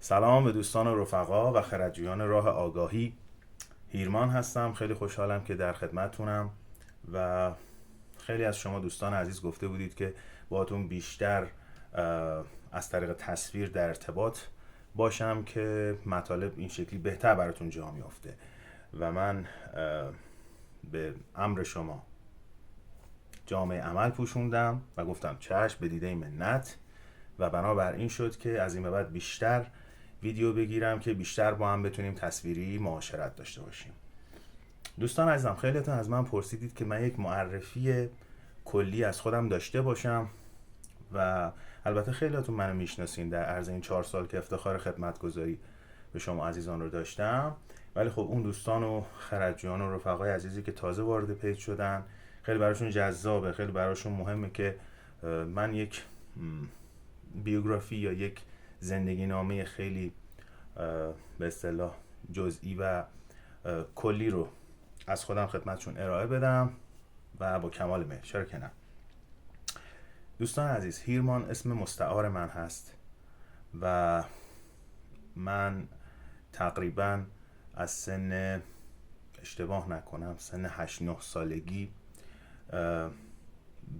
سلام به دوستان و رفقا و خردجویان راه آگاهی. هیرمان هستم. خیلی خوشحالم که در خدمتتونم و خیلی از شما دوستان عزیز گفته بودید که باهاتون بیشتر از طریق تصویر در ارتباط باشم که مطالب این شکلی بهتر براتون جا میافته و من به امر شما جامعه عمل پوشوندم و گفتم چشم، به دیده منت، و بنابراین شد که از این به بعد بیشتر ویدیو بگیرم که بیشتر با هم بتونیم تصویری معاشرت داشته باشیم. دوستان عزیزم، خیلیتون از من پرسیدید که من یک معرفی کلی از خودم داشته باشم و البته خیلیتون منو میشناسین در عرض این 4 سال که افتخار خدمتگزاری به شما عزیزان رو داشتم، ولی خب اون دوستان و خردجویان و رفقای عزیزی که تازه وارد پیج شدن خیلی براشون جذابه، خیلی براشون مهمه که من یک بیوگرافی یا یک زندگی نامه خیلی به اصطلاح جزئی و کلی رو از خودم خدمتشون ارائه بدم و با کمال میل، چرا که نه. دوستان عزیز، هیرمان اسم مستعار من هست و من تقریبا از سن، اشتباه نکنم، سن 8-9 سالگی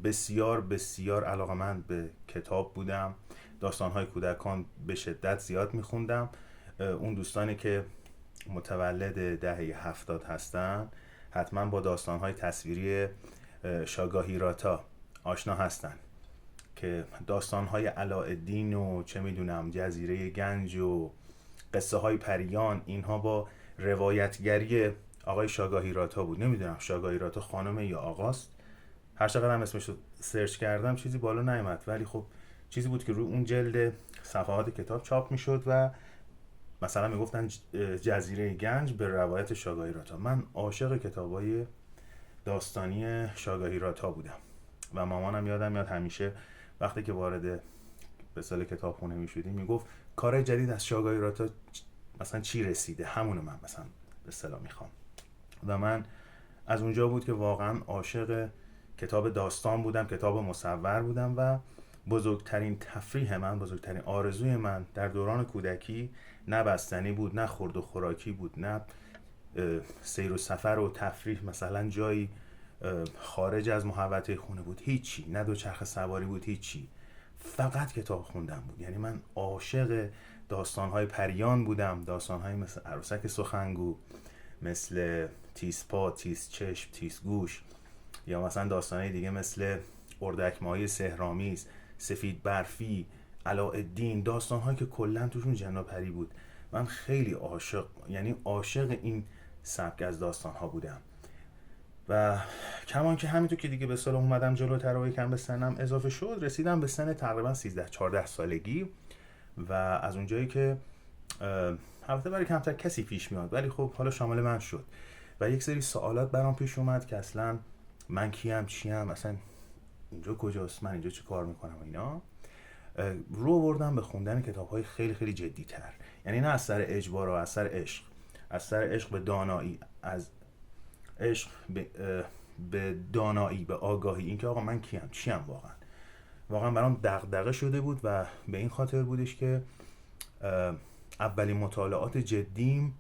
بسیار بسیار علاقه‌مند به کتاب بودم. داستان‌های کودکان به شدت زیاد می‌خوندم. اون دوستانی که متولد دهه 70 هستن حتما با داستان‌های تصویری شاگاهیراتا آشنا هستن که داستان‌های علاءالدین و چه میدونم جزیره گنج و قصه های پریان، اینها با روایتگری آقای شاگاهیراتا بود. نمیدونم شاگاهیراتا خانم یا آقاست، هر چقدر هم اسمش رو سرچ کردم چیزی بالا نیامد، ولی خب چیزی بود که روی اون جلد صفحات کتاب چاپ میشد و مثلا میگفتن جزیره گنج به روایت شاگاهیراتا. من عاشق کتابای داستانی شاگاهیراتا بودم و مامانم یادم میاد همیشه وقتی که وارد به سال کتابخونه میشدیم میگفت کار جدید از شاگاهیراتا مثلا چی رسیده، همونو من مثلا به اصطلاح میخوام. و من از اونجا بود که واقعا عاشق کتاب داستان بودم، کتاب مصور بودم و بزرگترین تفریح من، بزرگترین آرزوی من در دوران کودکی نه بستنی بود، نه خورد و خوراکی بود، نه سیر و سفر و تفریح مثلا جایی خارج از محوطه خونه بود، هیچی، نه دوچرخه سواری بود، هیچی، فقط کتاب خوندن بود. یعنی من عاشق داستان‌های پریان بودم، داستان‌های مثل عروسک سخنگو، مثل تیزپا، تیز چشم، تیز گوش، یا مثلا داستان‌های دیگه مثل اردک ماهی سحرآمیز، سفید برفی، علاءالدین، داستان‌هایی که کلاً توشون جن و پری بود. من خیلی عاشق، یعنی عاشق این سبک از داستان‌ها بودم و کمان که همینطور که دیگه به سال اومدم جلوتر و یکم به سنم اضافه شد، رسیدم به سن تقریبا 13-14 سالگی و از اونجایی که البته برای کمتر کسی پیش میاد ولی خب حالا شامل من شد و یک سری سوالات برام پیش اومد که اصلا من کیم، چیم، اصلا اینجا کجاست، من اینجا چی کار میکنم و اینا. رو آوردم به خوندن کتاب‌های خیلی خیلی جدی‌تر، یعنی نه از سر اجبار و از سر عشق، از سر عشق به دانایی، از عشق به دانایی، به آگاهی، اینکه آقا من کیم، چیم، واقعا برام دغدغه شده بود و به این خاطر بودش که اولین مطالعات جدیم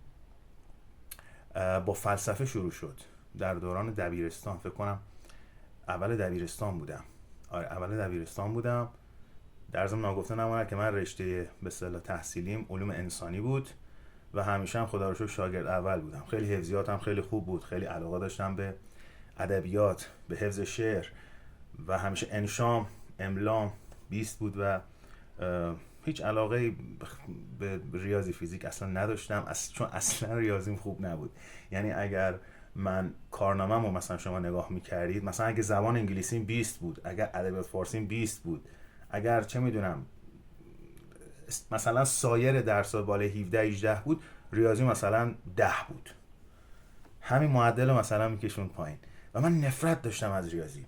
با فلسفه شروع شد در دوران دبیرستان. فکر کنم اول دبیرستان بودم. اول دبیرستان بودم. در ضمن ناگفته نماند که من رشته به اصطلاح تحصیلیم علوم انسانی بود و همیشه هم خدا رو شکر شاگرد اول بودم. خیلی حفظیاتم خیلی خوب بود، خیلی علاقه داشتم به ادبیات، به حفظ شعر و همیشه انشام، املام 20 بود و هیچ علاقه به ریاضی فیزیک اصلا نداشتم، چون اصلا ریاضیم خوب نبود. یعنی اگر من کارنامه‌مو مثلا شما نگاه می‌کردید، مثلا اگه زبان انگلیسیم 20 بود، اگر ادبیات فارسیم 20 بود، اگر چه میدونم مثلا سایر درس‌ها بالای 17-18 بود، ریاضی مثلا 10 بود. همین معدل مثلا میکشون پایین و من نفرت داشتم از ریاضی،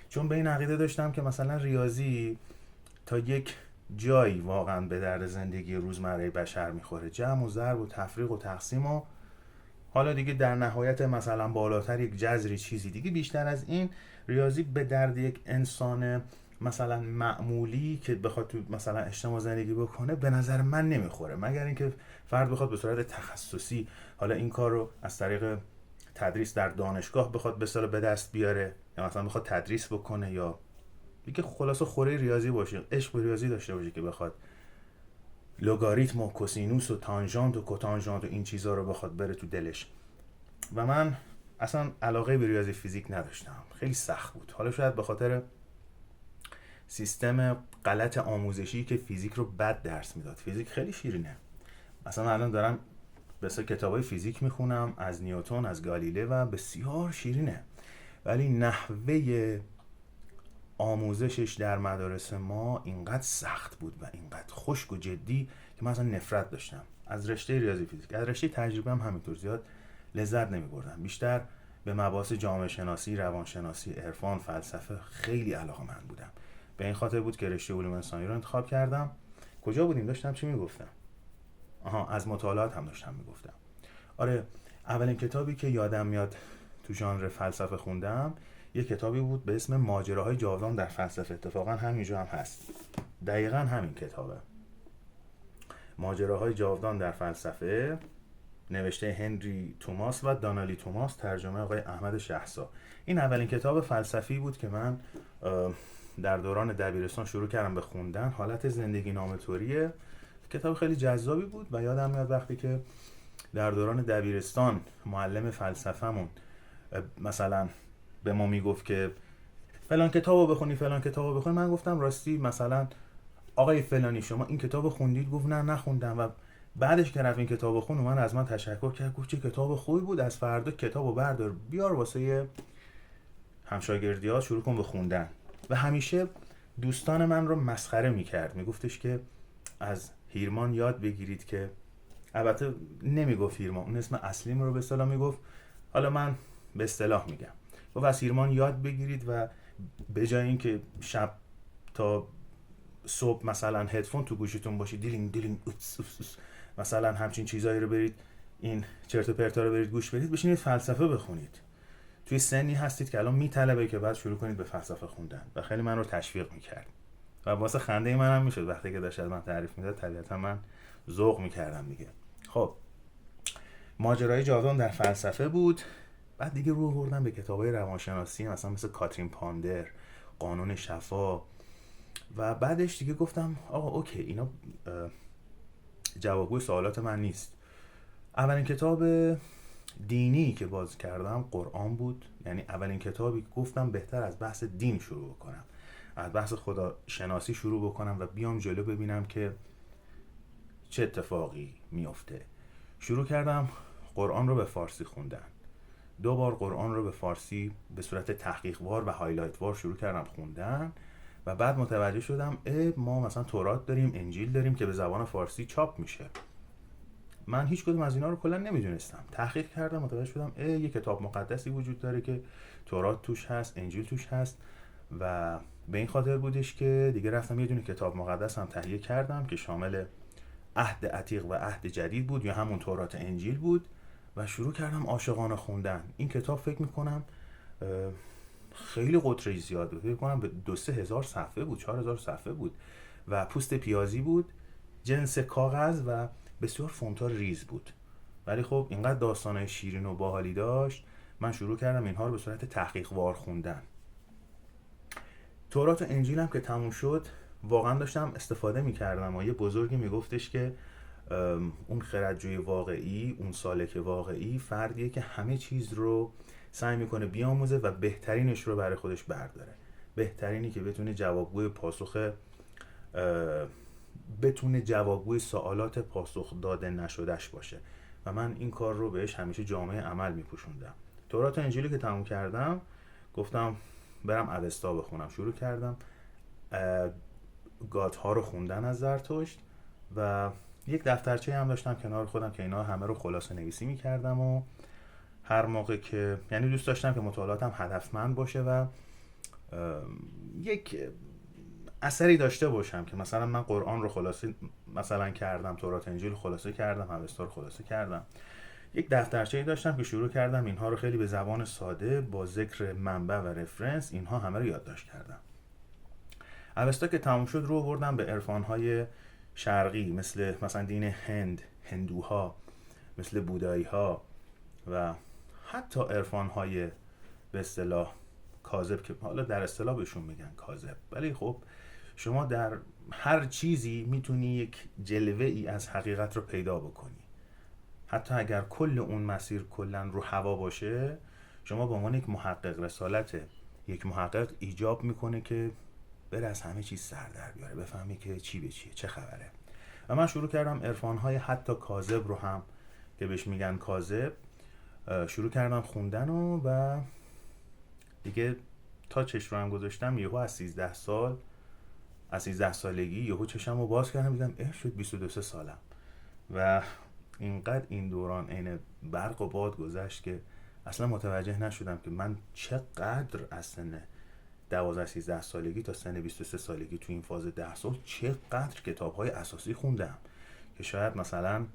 چون به این عقیده داشتم که مثلا ریاضی تا یک جایی واقعا به درد زندگی روزمره بشر میخوره، جمع و ضرب و تفریق و تقسیم و حالا دیگه در نهایت مثلا بالاتر یک جذری چیزی دیگه. بیشتر از این ریاضی به درد یک انسان مثلا معمولی که بخواد تو مثلا اجتماع زندگی بکنه به نظر من نمیخوره، مگر اینکه فرد بخواد به صورت تخصصی حالا این کار رو از طریق تدریس در دانشگاه بخواد به اصطلاح به دست بیاره، یا مثلا بخواد تدریس بکنه، یا دیگه خلاصه خوره ریاضی باشه، عشق به ریاضی داشته باشه که بخواد لوگاریتم و کوسینوس و تانژانت و کوتانژانت و این چیزا رو بخواد بره تو دلش. و من اصلا علاقه به ریاضی فیزیک نداشتم، خیلی سخت بود. حالا شاید به خاطر سیستم غلط آموزشی که فیزیک رو بد درس میداد. فیزیک خیلی شیرینه، مثلا الان دارم بسیار کتابای فیزیک میخونم از نیوتن، از گالیله و بسیار شیرینه، ولی نحوه آموزشش در مدارس ما اینقدر سخت بود و اینقدر خشک و جدی که من اصلا نفرت داشتم از رشته ریاضی فیزیک. از رشته تجربه هم همینطور زیاد لذت نمی‌بردم، بیشتر به مباحث جامعه شناسی، روانشناسی، عرفان، فلسفه خیلی علاقه‌مند بودم. به این خاطر بود که رشته علوم انسانی رو انتخاب کردم. کجا بودیم؟ داشتم چی میگفتم؟ از مطالعات هم داشتم میگفتم. آره، اولین کتابی که یادم میاد تو ژانر فلسفه خوندم یه کتابی بود به اسم ماجراهای جاودان در فلسفه. اتفاقا همینجا هم هست، دقیقا همین کتابه، ماجراهای جاودان در فلسفه، نوشته هنری توماس و دانالی توماس، ترجمه آقای احمد شهسا. این اولین کتاب فلسفی بود که من در دوران دبیرستان شروع کردم به خوندن. حالت زندگی نامه طوریه، کتاب خیلی جذابی بود. و یادم میاد وقتی که در دوران دبیرستان معلم فلسفه‌مون مثلا به ما میگفت که فلان کتابو بخونی، فلان کتابو بخونی، من گفتم راستی مثلا آقای فلانی شما این کتابو خوندید؟ گفت نه نخوندم. و بعدش که رفت این کتابو خوند من از من تشکر کرد، گفت چه کتاب خوبی بود، از فردا کتابو بردار بیار واسه همشاگردی‌ها شروع کن به خوندن. و همیشه دوستان من رو مسخره میکرد، میگفتش که از هیرمان یاد بگیرید که، البته نمیگفت هیرمان، اون اسم اصلیم رو به اصطلاح میگفت، حالا من به اصطلاح میگم، گفت از هیرمان یاد بگیرید و به جای اینکه شب تا صبح مثلا هدفون تو گوشیتون باشه، دیلینگ دیلینگ مثلا همچین چیزایی رو برید این چرت و پرتا رو برید گوش بدید، بشینید فلسفه بخونید. توی سنی هستید که الان میطلبه که بعد شروع کنید به فلسفه خوندن. و خیلی من رو تشویق میکرد و واسه خنده منم میشد وقتی که داشت از من تعریف میداد، طبیعتا من ذوق میکردم دیگه. خب ماجرای جاودان در فلسفه بود. بعد دیگه رو آوردم به کتابای روانشناسی مثلا مثل کاترین پاندر، قانون شفا. و بعدش دیگه گفتم آقا اوکی، اینا جوابگوی سوالات من نیست. اولین کتاب دینی که باز کردم قرآن بود. یعنی اولین کتابی گفتم بهتر از بحث دین شروع بکنم، از بحث خدا شناسی شروع بکنم و بیام جلو ببینم که چه اتفاقی میفته. شروع کردم قرآن رو به فارسی خوندن. 2 بار قرآن رو به فارسی به صورت تحقیق وار و هایلایت وار شروع کردم خوندن. و بعد متوجه شدم ما مثلا تورات داریم، انجیل داریم که به زبان فارسی چاپ میشه. من هیچ کدوم از اینا رو کلا نمیدونستم. تحقیق کردم، متوجه شدم یه کتاب مقدسی وجود داره که تورات توش هست، انجیل توش هست. و به این خاطر بودش که دیگه رفتم یه دونه کتاب مقدس هم تهیه کردم که شامل عهد عتیق و عهد جدید بود، یا همون تورات انجیل بود. و شروع کردم عاشقانه خوندن. این کتاب فکر میکنم خیلی قطرش زیاد بود، فکر کنم به 2-3 هزار صفحه بود، 4000 صفحه بود و پوست پیازی بود، جنس کاغذ و بسیار فونت‌ها ریز بود. ولی خب اینقدر داستانای شیرین و باحالی داشت، من شروع کردم اینها رو به صورت تحقیق وار خوندن. تورات و انجیل هم که تموم شد واقعا داشتم استفاده میکردم و یه بزرگی میگفتش که اون خردجوی واقعی، اون سالک واقعی فردیه که همه چیز رو سعی میکنه بیاموزه و بهترینش رو برای خودش برداره. بهترینی که بتونه جوابگوی سوالات پاسخ داده نشدهش باشه. و من این کار رو بهش همیشه جامعه عمل میپوشوندم. تورات و انجیلی که تموم کردم گفتم برم اوستا بخونم. شروع کردم گاتها رو خوندن از زرتشت و یک دفترچه هم داشتم کنار خودم که اینا همه رو خلاصه نویسی میکردم و هر موقع که یعنی دوست داشتم که مطالعاتم هدفمند باشه و یک اثری داشته باشم که مثلا من قرآن رو خلاصه مثلا کردم، تورات انجیل خلاصه کردم، اوستا رو خلاصه کردم. یک دفترچه‌ای داشتم که شروع کردم اینها رو خیلی به زبان ساده با ذکر منبع و رفرنس اینها همه رو یادداشت کردم. اوستا که تموم شد رو بردم به عرفان‌های شرقی مثلا دین هندوها، مثل بودایی ها و حتی عرفان‌های به اصطلاح کاذب، که حالا در اصطلاح بهشون میگن کاذب، ولی خب شما در هر چیزی میتونی یک جلوه ای از حقیقت رو پیدا بکنی. حتی اگر کل اون مسیر کلا رو هوا باشه، شما به عنوان یک محقق، رسالت یک محقق ایجاب میکنه که بره از همه چیز سر در بیاره، بفهمی که چی به چیه، چه خبره. و من شروع کردم عرفان‌های حتی کاذب رو هم که بهش میگن کاذب شروع کردم خوندن و دیگه تا چش رو هم گذاشتم، یهو از 13 سالگی یهو چشم رو باز کردم، دیدم شد 22 سالم و اینقدر این دوران عین برق و باد گذشت که اصلا متوجه نشدم که من چقدر از سن 12-13 سالگی تا سن 23 سالگی تو این فاز 10 سال چقدر کتاب‌های اساسی خوندم که شاید مثلا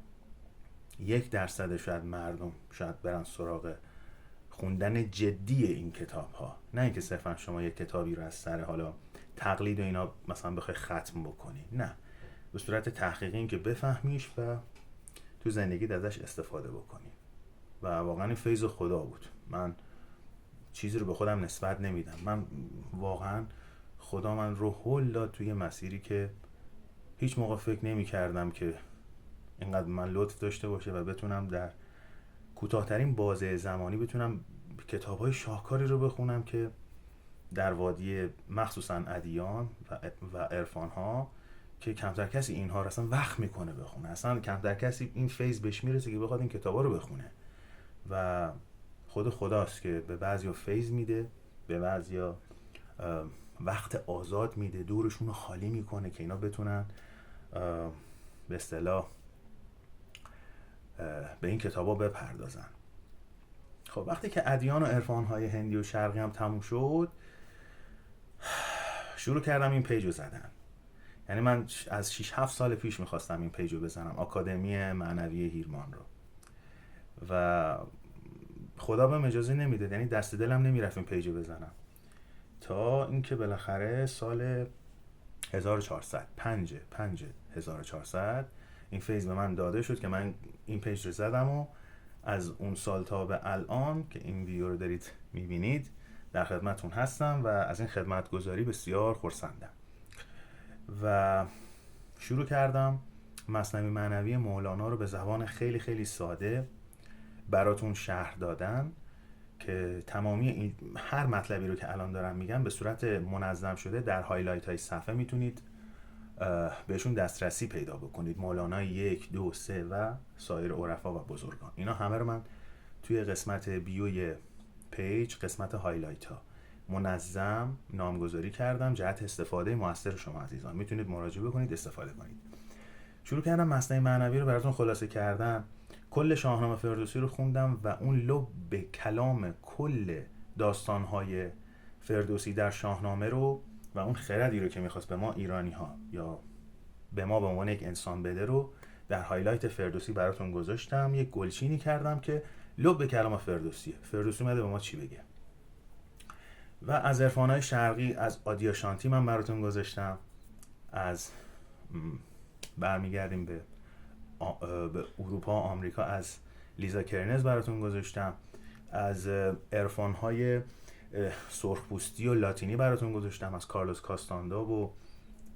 1% شاید مردم شاید برن سراغ خوندن جدی این کتاب‌ها، نه اینکه صرفا شما یک کتابی رو از سر حالا تقلید و اینا مثلا بخوای ختم بکنی، نه، به صورت تحقیقی این که بفهمیش و تو زندگی ازش استفاده بکنی. و واقعا این فیض خدا بود. من چیزی رو به خودم نسبت نمیدم، من واقعا خدا من رو هل داد توی مسیری که هیچ موقع فکر نمی کردم که اینقدر من لطف داشته باشه و بتونم در کوتاه‌ترین بازه زمانی بتونم کتاب‌های شاهکاری رو بخونم که در وادی مخصوصا ادیان و عرفان‌ها که کمتر کسی اینها رو اصلا وقت میکنه بخونه، اصلا کمتر کسی این فیض بهش میرسه که بخواد این کتابا رو بخونه. و خداست که به بعضیا فیض میده، به بعضیا وقت آزاد میده، دورشون رو خالی میکنه که اینا بتونن به اصطلاح به این کتابا بپردازن. خب وقتی که ادیان و عرفان‌های هندی و شرقی هم تموم شد، شروع کردم این پیج رو زدن. یعنی من از 6-7 سال پیش میخواستم این پیج رو بزنم، آکادمی معنوی هیرمان رو، و خدا بهم اجازه نمیداد، یعنی دست دلم نمیرفت این پیج رو بزنم، تا اینکه بالاخره سال 1400 این فیض به من داده شد که من این پیج رو زدم و از اون سال تا به الان که این ویدیو رو دارید میبینید در خدمتون هستم و از این خدمتگزاری بسیار خرسندم. و شروع کردم مثنوی معنوی مولانا رو به زبان خیلی خیلی ساده براتون شرح دادن که تمامی هر مطلبی رو که الان دارم میگم به صورت منظم شده در هایلایت های صفحه میتونید بهشون دسترسی پیدا بکنید. مولانا 1، 2، 3 و سایر عرفا و بزرگان، اینا همه رو من توی قسمت بیوی پیج، قسمت هایلایت ها منظم نامگذاری کردم جهت استفاده مؤثر شما عزیزان. میتونید مراجعه بکنید، استفاده کنید. شروع کردم مثنوی معنوی رو براتون خلاصه کردن. کل شاهنامه فردوسی رو خوندم و اون لب کلام کل داستان‌های فردوسی در شاهنامه رو و اون خردی رو که میخواست به ما ایرانی ها یا به ما به عنوان یک انسان بده رو در هایلایت فردوسی براتون گذاشتم. یک گلچینی کردم که لب کلام فردوسیه، فردوسی اومده به ما چی بگه. و از عرفان‌های شرقی از آدیاشانتی من براتون گذاشتم، از برمیگردیم به اروپا و آمریکا از لیزا کرنز براتون گذاشتم، از عرفان‌های سرخپوستی و لاتینی براتون گذاشتم، از کارلوس کاستاندا و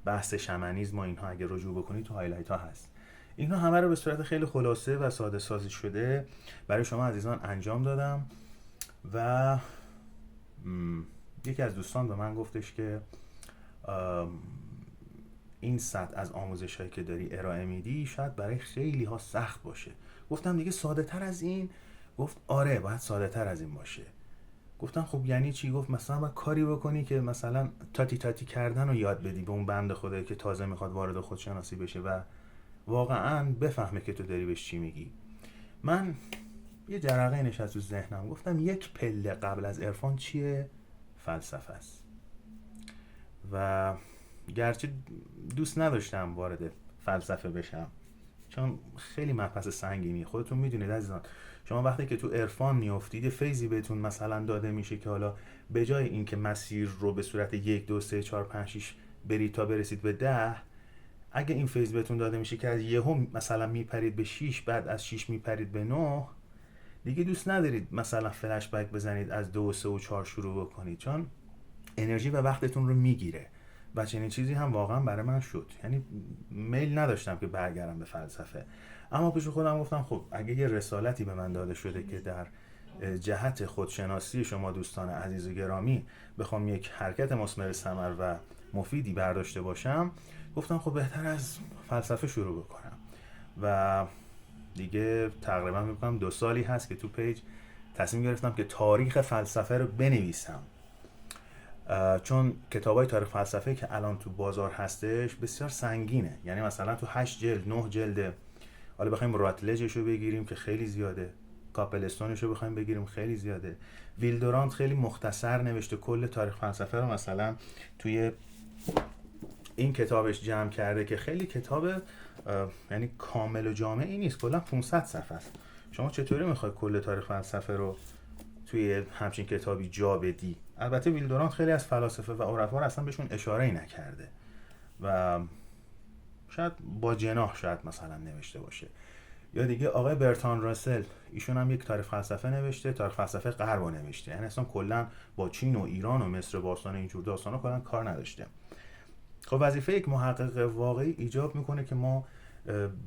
بحث شمنیسم و اینها اگه رجوع بکنید تو هایلایت ها هست. اینها همه رو به صورت خیلی خلاصه و ساده سازی شده برای شما عزیزان انجام دادم. و یکی از دوستان به من گفتش که این سطح از آموزش هایی که داری ارائه میدی شاید برای خیلی ها سخت باشه. گفتم دیگه ساده تر از این؟ گفت آره باید ساده تر از این باشه. گفتم خب یعنی چی؟ گفت مثلا باید کاری بکنی که مثلا تاتی کردن رو یاد بدی به اون بنده خدایی که تازه میخواد وارد خودشناسی بشه و واقعا بفهمه که تو داری بهش چی میگی. من یه جرقه نشست تو ذهنم، گفتم یک پله قبل از عرفان چیه؟ فلسفه است. و گرچه دوست نداشتم وارد فلسفه بشم چون خیلی مبحث سنگینی، خودتون میدونید عزیزان، شما وقتی که تو عرفان میافتید فیضی بهتون مثلا داده میشه که حالا به جای اینکه مسیر رو به صورت 1، 2، 3، 4، 5، 6 برید تا برسید به 10، اگه این فیز بهتون داده میشه که از یهو مثلا میپرید به 6، بعد از 6 میپرید به 9، دیگه دوست ندارید مثلا فلش بک بزنید از 2 و 3 و 4 شروع بکنید، چون انرژی و وقتتون رو میگیره. و چنین چیزی هم واقعا برای من شد. یعنی میل نداشتم که برگردم به فلسفه، اما پیش خودم گفتم خب اگه یه رسالتی به من داده شده که در جهت خودشناسی شما دوستان عزیز و گرامی بخوام یک حرکت مثمر ثمر و مفیدی برداشته باشم، گفتم خب بهتر از فلسفه شروع بکنم. و دیگه تقریبا میگم 2 سالی هست که تو پیج تصمیم گرفتم که تاریخ فلسفه رو بنویسم، چون کتابای تاریخ فلسفه که الان تو بازار هستش بسیار سنگینه. یعنی مثلا تو 8 جلد 9 جلده، حالا بخوایم راتلجش رو بگیریم که خیلی زیاده، کاپلستونش رو بخوایم بگیریم خیلی زیاده، ویلدورانت خیلی مختصر نوشته کل تاریخ فلسفه رو مثلا توی این کتابش جمع کرده که خیلی کتاب یعنی کامل و جامعی نیست، کلا 500 صفحه است. شما چطوری میخوای کل تاریخ فلسفه رو توی همچین کتابی جا بدی؟ البته ویلدورانت خیلی از فلاسفه و عرفا اصلا بهشون اشاره‌ای نکرده و شاید با جناح شاید مثلا نوشته باشه. یا دیگه آقای برتراند راسل، ایشون هم یک تاریخ فلسفه نوشته، تاریخ فلسفه غرب رو نوشته، یعنی اصلا کلا با چین و ایران و مصر باستان اینجور داستانا کلا کار نداشته. خب وظیفه یک محقق واقعی ایجاب میکنه که ما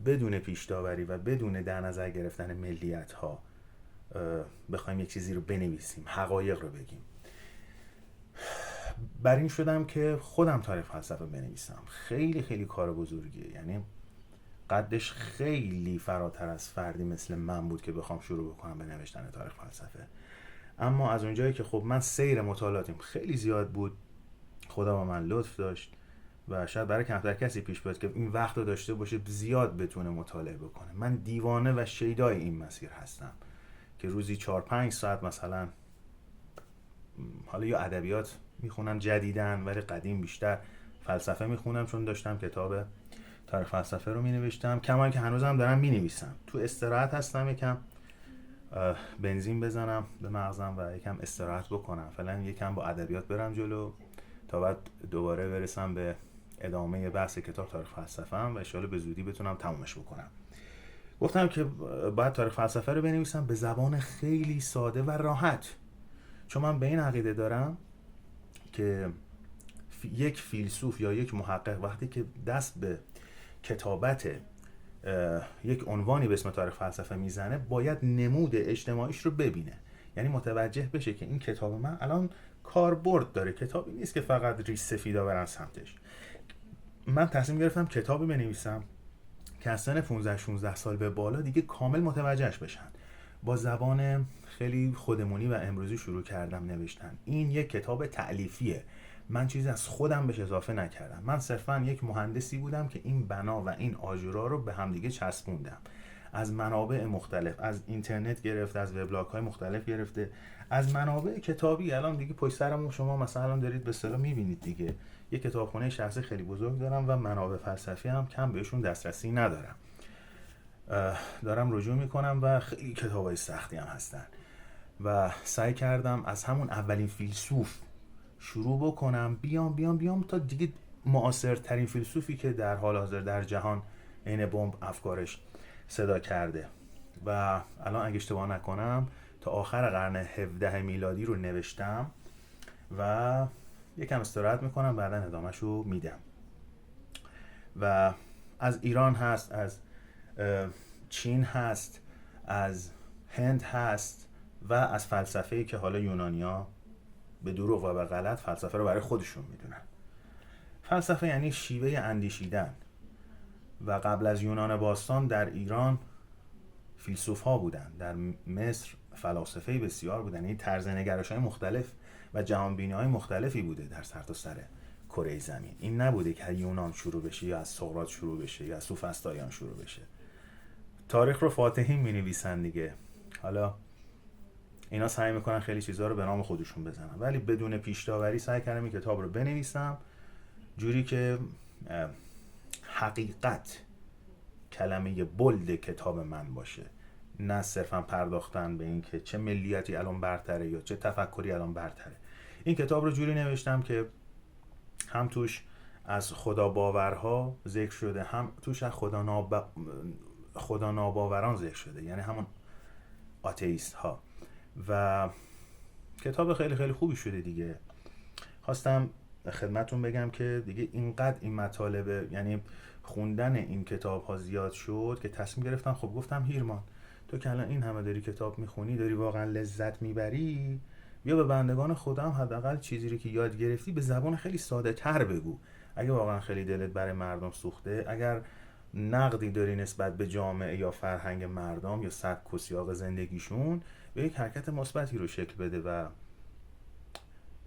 بدون پیش داوری و بدون در نظر گرفتن ملیت ها بخوایم یک چیزی رو بنویسیم، حقایق رو بگیم. بر این شدم که خودم تاریخ فلسفه بنویسم. خیلی خیلی کار بزرگیه، یعنی قدش خیلی فراتر از فردی مثل من بود که بخوام شروع بکنم به نوشتن تاریخ فلسفه. اما از اونجایی که خب من سیر مطالعاتیم خیلی زیاد بود، خدا با من لطف داشت و شاید برای کمتر کسی پیش بیاد که این وقت رو داشته باشه زیاد بتونه مطالعه بکنه. من دیوانه و شیدای این مسیر هستم که روزی 4-5 ساعت مثلا، حالا یا ادبیات میخونم جدیدن ولی قدیم بیشتر فلسفه میخونم، چون داشتم کتاب تاریخ فلسفه رو مینوشتم. کما که هنوزم دارم مینویسم. تو استراحت هستم، یکم بنزین بزنم به مغزم و یکم استراحت بکنم. فعلا یکم با ادبیات برم جلو تا بعد دوباره برسم به ادامه بحث کتاب تاریخ فلسفه و ان شاءالله به زودی بتونم تمومش بکنم. گفتم که باید تاریخ فلسفه رو بنویسم به زبان خیلی ساده و راحت، چون من به این عقیده دارم که یک فیلسوف یا یک محقق وقتی که دست به کتابت یک عنوانی به اسم تاریخ فلسفه میزنه باید نمود اجتماعیش رو ببینه، یعنی متوجه بشه که این کتاب من الان کاربرد داره، کتابی نیست که فقط ریش سفیدا برن سمتش. من تصمیم گرفتم کتابی بنویسم که از سن 15-16 سال به بالا دیگه کامل متوجهش بشن. با زبان خیلی خودمونی و امروزی شروع کردم نوشتن. این یک کتاب تألیفیه، من چیزی از خودم بهش اضافه نکردم. من صرفا یک مهندسی بودم که این بنا و این آجرها رو به هم دیگه چسبوندم، از منابع مختلف، از اینترنت گرفته، از وبلاگ‌های مختلف گرفته، از منابع کتابی. الان دیگه پشت سرمون شما مثلا دارید به اصطلاح می‌بینید دیگه، یک کتابخونه شخصی خیلی بزرگ دارم و منابع فلسفی هم کم بهشون دسترسی ندارم. دارم رجوع میکنم و خیلی کتابای سختی هم هستن و سعی کردم از همون اولین فیلسوف شروع بکنم، بیام تا دیگه معاصرترین فیلسوفی که در حال حاضر در جهان عین بمب افکارش صدا کرده. و الان اگه اشتباه نکنم تا آخر قرن 17 میلادی رو نوشتم و یکم استراحت میکنم، بعدا ادامهش رو میدم. و از ایران هست، از چین هست، از هند هست و از فلسفه‌ای که حالا یونانیا به دروغ و به غلط فلسفه رو برای خودشون میدونن. فلسفه یعنی شیوه اندیشیدن و قبل از یونان باستان در ایران فیلسوف ها بودن، در مصر فلاسفه بسیار بودن، این طرز نگرش های مختلف و جهانبینی های مختلفی بوده در سرتاسر کره زمین. این نبوده که یونان شروع بشه یا از سقراط شروع بشه یا از سوفسطائیان شروع بشه. تاریخ رو فاتحین می نویسن دیگه. حالا اینا سعی میکنن خیلی چیزها رو به نام خودشون بزنن، ولی بدون پیش داوری سعی کردم این کتاب رو بنویسم جوری که حقیقت کلمه بولد کتاب من باشه، نه صرفا پرداختن به این که چه ملیتی الان برتره یا چه تفکری الان برتره. این کتاب رو جوری نوشتم که هم توش از خدا باورها ذکر شده، هم توش از خدا ناباوران ذکر شده، یعنی همون آتئیست ها. و کتاب خیلی خیلی خوبی شده دیگه. خواستم خدمتون بگم که دیگه اینقدر این مطالب، یعنی خوندن این کتاب ها زیاد شد که تصمیم گرفتم، خب گفتم هیرمان تو که الان این همه داری کتاب میخونی، داری واقعا لذت میبری، بیا به بندگان خدا هم حداقل چیزی رو که یاد گرفتی به زبان خیلی ساده تر بگو. اگه واقعا خیلی دلت برای مردم سوخته، اگر نقدی داری نسبت به جامعه یا فرهنگ مردم یا سبک و سیاق زندگیشون، به یک حرکت مثبتی رو شکل بده. و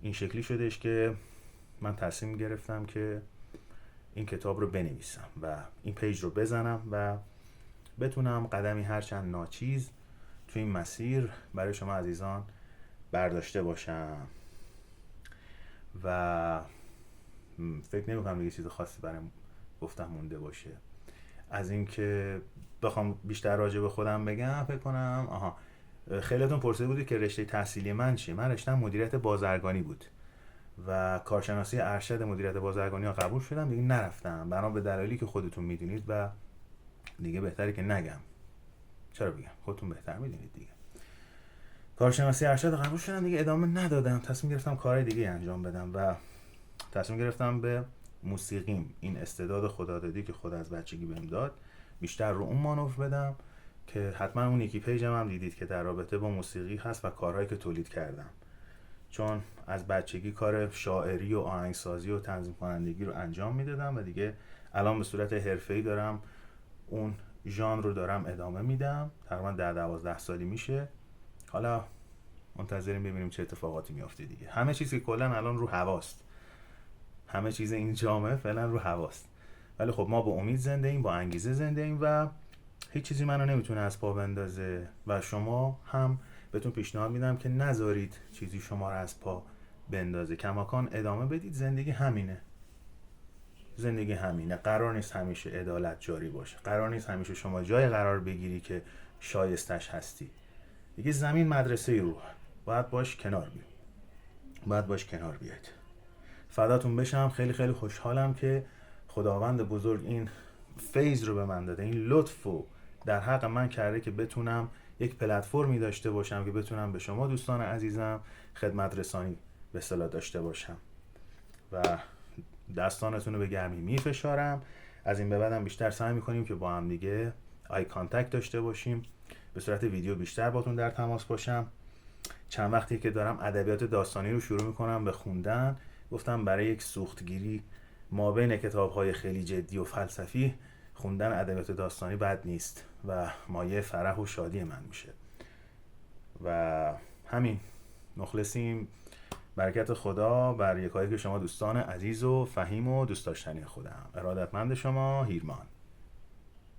این شکلی شدش که من تصمیم گرفتم که این کتاب رو بنویسم و این پیج رو بزنم و بتونم قدمی هرچند ناچیز تو این مسیر برای شما عزیزان برداشته باشم. و فکر نمی‌کنم دیگه چیز خاصی برای گفتم مونده باشه. از اینکه بخوام بیشتر راجع به خودم بگم، فکر کنم خیلیتون پرسیده بودید که رشته تحصیلی من چیه. من رشته‌ام مدیریت بازرگانی بود و کارشناسی ارشد مدیریت بازرگانی ها قبول شدم، دیگه نرفتم بنا به دلایلی که خودتون میدونید و دیگه بهتره که نگم. چرا بگم؟ خودتون بهتر میدونید دیگه. کارشناسی ارشد قبول شدم، دیگه ادامه ندادم، تصمیم گرفتم کار دیگه انجام بدم و تصمیم گرفتم به موسیقیم، این استعداد خدادادی که خدا از بچگی بهم داد، بیشتر رو اون مانور بدم که حتما اون یکی پیجم هم دیدید که در رابطه با موسیقی هست و کارهایی که تولید کردم. چون از بچگی کار شاعری و آهنگسازی و تنظیم کنندگی رو انجام میدادم و دیگه الان به صورت حرفه‌ای دارم اون ژانر رو دارم ادامه میدم. تقریبا 10-12 سالی میشه. حالا منتظریم ببینیم چه اتفاقاتی میافته دیگه. همه چیزی که کلا الان رو هواست، همه چیز این جامعه فعلا رو هواست، ولی خب ما با امید زنده ایم، با انگیزه زنده ایم و هیچ چیزی منو نمیتونه از پا بندازه. و شما هم بهتون پیشنهاد میدم که نذارید چیزی شما رو از پا بندازه، کماکان ادامه بدید. زندگی همینه، زندگی همینه. قرار نیست همیشه عدالت جاری باشه، قرار نیست همیشه شما جای قرار بگیری که شایستش هستی. دیگه زمین مدرسه روح، باید باش کنار بیاید. فداتون بشم. خیلی خیلی خوشحالم که خداوند بزرگ این فیض رو به من داده، این لطف رو در حق من کرده که بتونم یک پلتفرمی داشته باشم که بتونم به شما دوستان عزیزم خدمت رسانی به اصطلاح داشته باشم و دستانتون رو به گرمی میفشارم. از این به بعدم بیشتر سعی میکنیم که با هم دیگه آی کانتکت داشته باشیم، به صورت ویدیو بیشتر باتون در تماس باشم. چند وقتی که دارم ادبیات داستانی رو شروع میکنم به خوندن، گفتم برای یک سوختگیری ما بین کتاب‌های خیلی جدی و فلسفی، خوندن ادبیات داستانی بد نیست و مایه فرح و شادی من میشه. و همین، مخلصیم. برکت خدا بر یکایک شما دوستان عزیز و فهیم و دوست داشتنی خودم. ارادتمند شما، هیرمان.